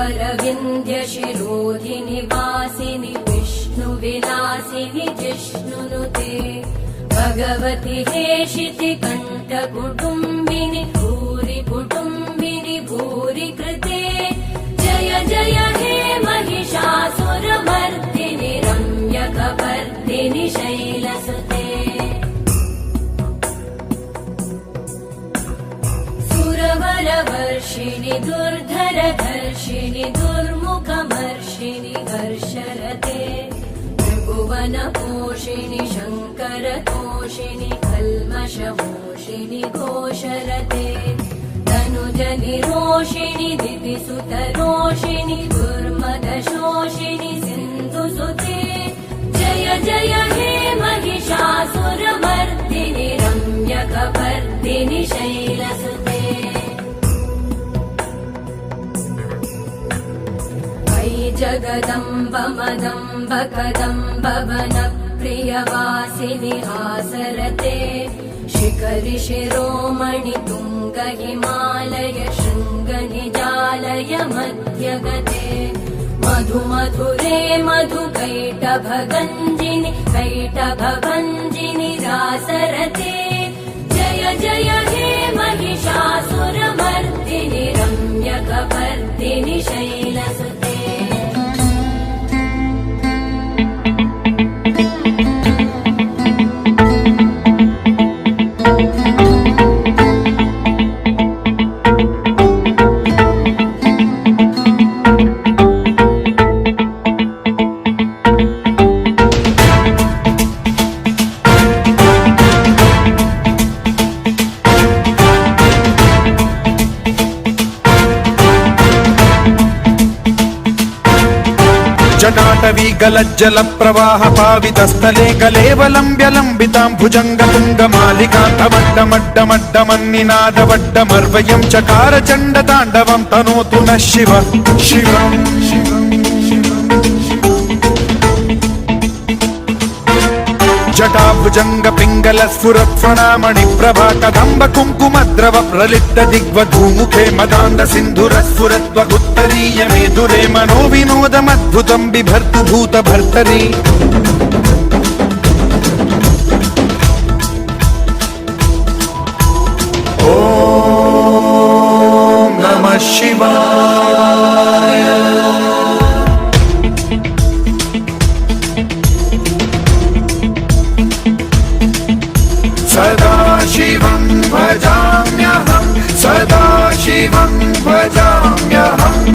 अरविन्द्यशिरोधिनि वासिनि विष्णुविलासिनि जिष्णुनुते भगवति हेशिति कण्ठकुटुम्बिनि भूरि कुटुम्बिनि भूरि कृते जय जय हे महिषासुरमर्दिनि रम्यकपर्दिनि शैलसुते सुरवरवर्षिणि दुर्धरधर्षिणि दुर्मुखमर्षिणि हर्षरते त्रिभुवनपोषिणि शङ्करतोषिणि कल्मषमोषिणि घोषरते तनुजनिरोषिणि दितिसुतरोषिणि दुर्मदशोषिणि सिन्धुसुते जय जय हे महिषासुरमर्दिनि रम्यकपर्दिनि शैलसुते जगदम्ब मदम्ब कदम्ब वनप्रियवासिनि हासरते शिखरि शिरोमणि तुङ्ग हिमालय शृङ्ग निजालय मध्यगते मधु मधुरे मधु कैटभगञ्जिनि कैटभभञ्जिनि रासरते जय जय हे महिषासुरमर्दिनि रम्यकपर्दिनि शैलसुते जटाटवी गलज्जल प्रवाह पावितस्थले कलेवलम्ब्य लम्बितां भुजङ्गतुङ्गमालिकान्तवड्डमड्डमड्डमन्निनादवड्डमर्वयं चकार चण्डताण्डवं तनोतु नः शिवः शिवम् जटाभुजंग पिंगल स्फुरत्फणामणि प्रभा कदम्ब कुङ्कुमद्रव प्रलिप्त दिग्वधूमुखे मदान्ध सिन्धुरस्फुरत्वगुत्तरीय मेधुरे मनो विनोदमद्भुतं बिभर्तु भूत भर्तरि ॐ नमः शिवाय सदा शिवं भजाम्यहं सदा शिवं भजाम्यहम्